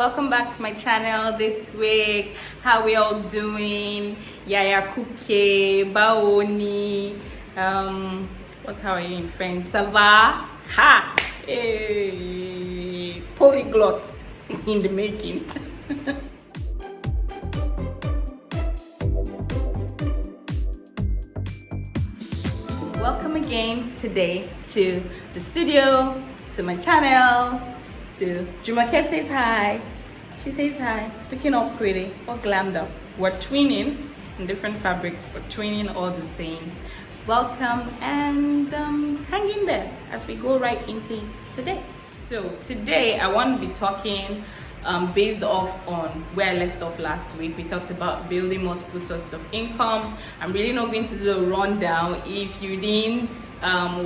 welcome back to my channel this week. How we all doing? Yaya Kuke, Baoni, what's how are you in French? Sava? Ha! Hey, polyglot in the making. Welcome again today to the studio, to my channel, to Jumoke says hi. She says hi, looking all pretty, all glammed up. We're twinning in different fabrics, but twinning all the same. Welcome and hang in there as we go right into it today. So today I want to be talking based off on where I left off last week. We talked about building multiple sources of income. I'm really not going to do a rundown. If you didn't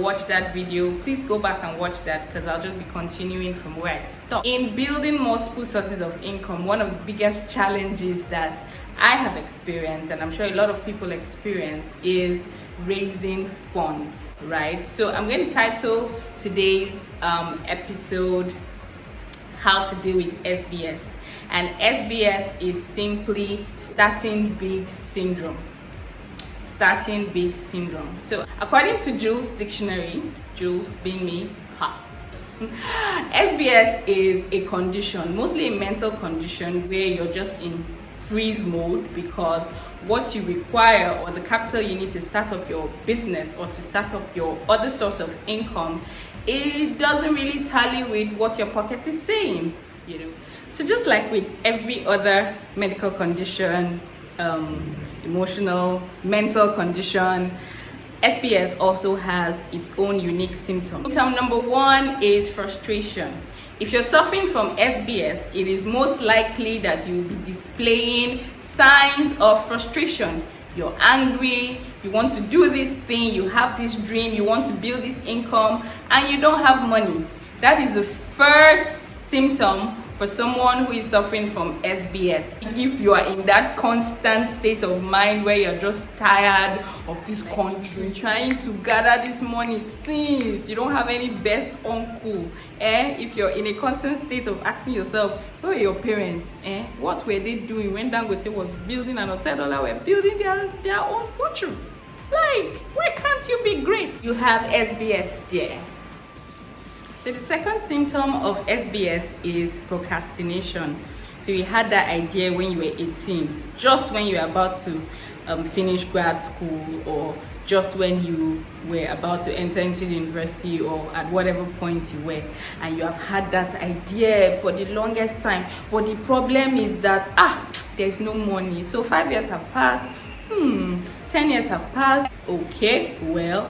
watch that video, please go back and watch that because I'll just be continuing from where I stopped. In building multiple sources of income, one of the biggest challenges that I have experienced, and I'm sure a lot of people experience, is raising funds, right? So I'm going to title today's episode How to Deal with SBS. And SBS is simply starting big syndrome. Starting big syndrome. So according to Jules dictionary, Jules being me, SBS is a condition, mostly a mental condition, where you're just in freeze mode because what you require or the capital you need to start up your business or to start up your other source of income, it doesn't really tally with what your pocket is saying, you know. So just like with every other medical condition, emotional, mental condition, SBS also has its own unique symptoms. Symptom number one is frustration. If you're suffering from SBS, it is most likely that you will be displaying signs of frustration. You're angry, you want to do this thing, you have this dream, you want to build this income, and you don't have money. That is the first symptom for someone who is suffering from SBS. If you are in that constant state of mind where you're just tired of this country, trying to gather this money since you don't have any best uncle, if you're in a constant state of asking yourself, where were your parents? What were they doing when Dangote was building and Otedola were building their own fortune? Like, why can't you be great? You have SBS there. So the second symptom of SBS is procrastination. So you had that idea when you were 18, just when you were about to finish grad school, or just when you were about to enter into the university, or at whatever point you were, and you have had that idea for the longest time. But the problem is that there's no money. So 5 years have passed, 10 years have passed. Okay, well,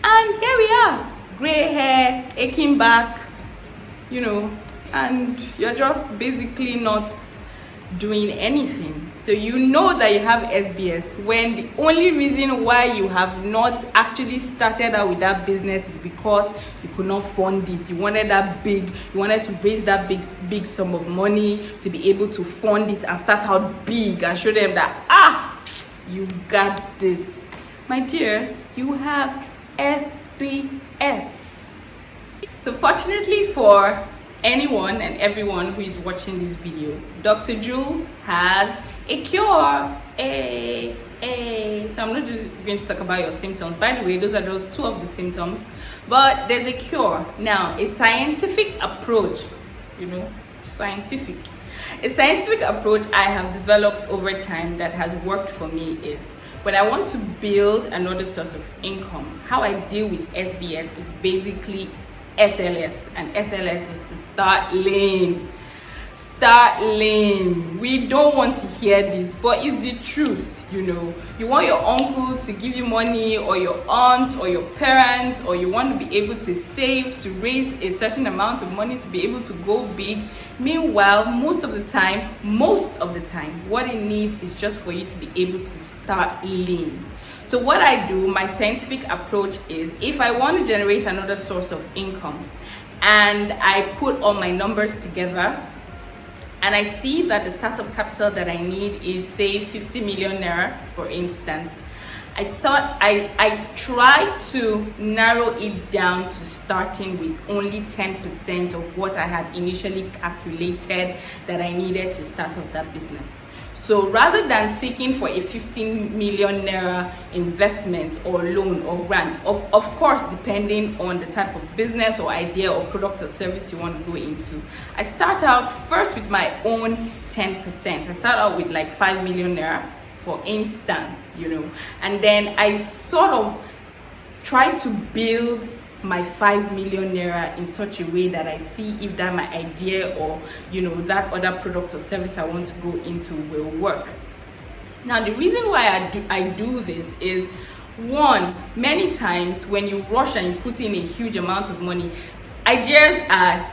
and here we are. Gray hair, aching back, you know, and you're just basically not doing anything. So you know that you have SBS when the only reason why you have not actually started out with that business is because you could not fund it. You wanted that big, you wanted to raise that big sum of money to be able to fund it and start out big and show them that, you got this. My dear, you have SBS. So fortunately for anyone and everyone who is watching this video, Dr. Jules has a cure. So I'm not just going to talk about your symptoms. By the way, those are just two of the symptoms, but there's a cure. Now, a scientific approach, a scientific approach I have developed over time that has worked for me is, when I want to build another source of income, how I deal with SBS is basically SLS, and SLS is to start lame. Start lame. We don't want to hear this, but it's the truth. You want your uncle to give you money, or your aunt, or your parent, or you want to be able to save to raise a certain amount of money to be able to go big. Meanwhile, most of the time, what it needs is just for you to be able to start lean. So what I do, my scientific approach is, if I want to generate another source of income and I put all my numbers together, and I see that the startup capital that I need is, say, 50 million naira, for instance, I try to narrow it down to starting with only 10% of what I had initially calculated that I needed to start off that business. So rather than seeking for a 15 million naira investment or loan or grant, of course, depending on the type of business or idea or product or service you want to go into, I start out first with my own 10%. I start out with like 5 million naira, for instance, and then I sort of try to build my 5 million naira in such a way that I see if that my idea or that other product or service I want to go into will work. Now the reason why I do this is, one, many times when you rush and you put in a huge amount of money, ideas are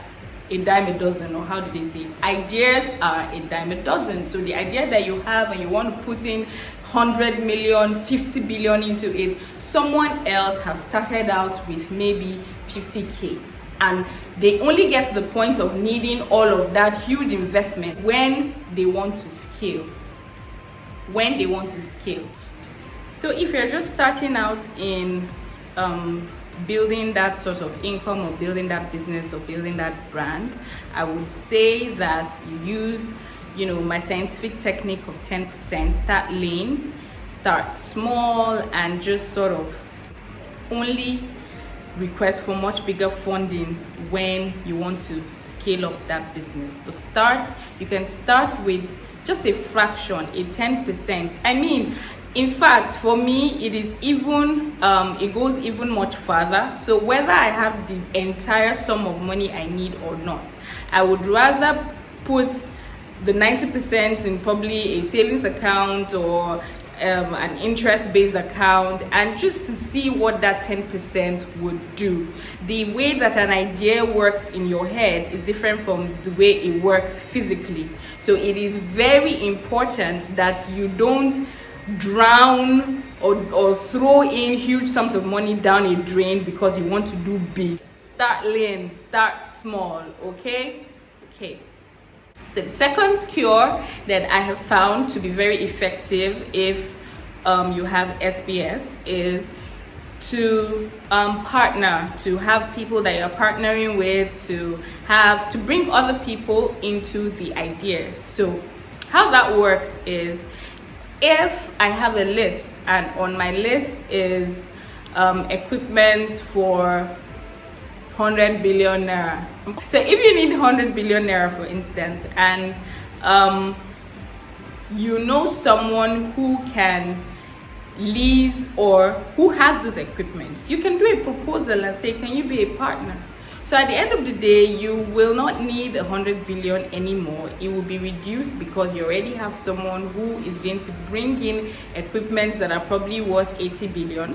a dime a dozen, or how do they say it? Ideas are a dime a dozen. So the idea that you have and you want to put in 100 million, 50 billion into it, someone else has started out with maybe 50k, and they only get to the point of needing all of that huge investment when they want to scale. So if you're just starting out in building that sort of income or building that business or building that brand, I would say that you use my scientific technique of 10%. Start lean, start small, and just sort of only request for much bigger funding when you want to scale up that business. But you can start with just a fraction, a 10%. I mean, in fact, for me, it is even it goes even much further. So whether I have the entire sum of money I need or not, I would rather put the 90% in probably a savings account or an interest-based account, and just to see what that 10% would do. The way that an idea works in your head is different from the way it works physically. So it is very important that you don't drown or throw in huge sums of money down a drain because you want to do big. Start lean, start small, okay? So the second cure that I have found to be very effective if you have SBS is to partner, to have people that you're partnering with, to bring other people into the idea. So how that works is, if I have a list and on my list is equipment for 100 billion naira. So if you need 100 billion naira, for instance, and someone who can lease or who has those equipment, you can do a proposal and say, can you be a partner? So at the end of the day, you will not need 100 billion anymore. It will be reduced because you already have someone who is going to bring in equipment that are probably worth 80 billion.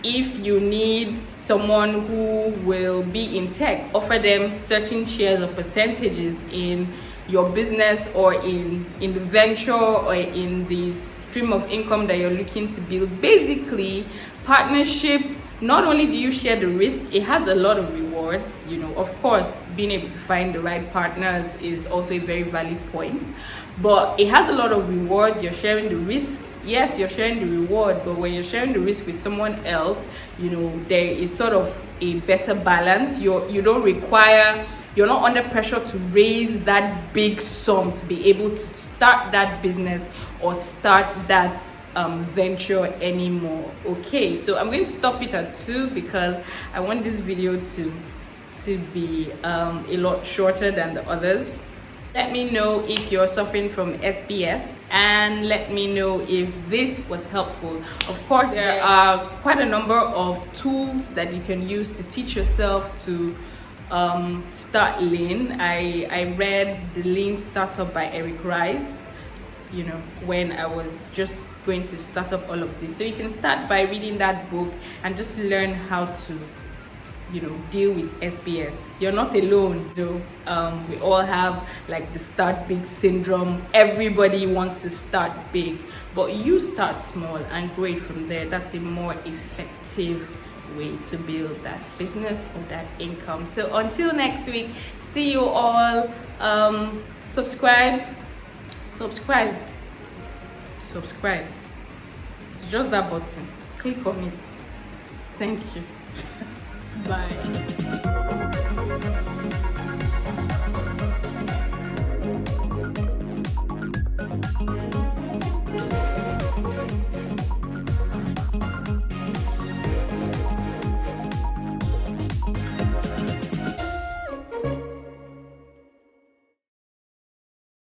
If you need someone who will be in tech, offer them certain shares or percentages in your business or in the venture or in the stream of income that you're looking to build. Basically, partnership, not only do you share the risk, it has a lot of rewards. Of course, being able to find the right partners is also a very valid point, but it has a lot of rewards. You're sharing the risk. Yes, you're sharing the reward, but when you're sharing the risk with someone else, there is sort of a better balance. You're not under pressure to raise that big sum to be able to start that business or start that venture anymore. Okay, so I'm going to stop it at 2 because I want this video to be a lot shorter than the others. Let me know if you're suffering from SBS, and let me know if this was helpful. Of course, there are quite a number of tools that you can use to teach yourself to start lean. I read The Lean Startup by Eric Rice, when I was just going to start up all of this. So you can start by reading that book and just learn how to deal with SBS. You're not alone though. We all have like the start big syndrome. Everybody wants to start big, but you start small and grow it from there. That's a more effective way to build that business or that income. So until next week, see you all. Subscribe. just that button. Click on it. Thank you. Bye.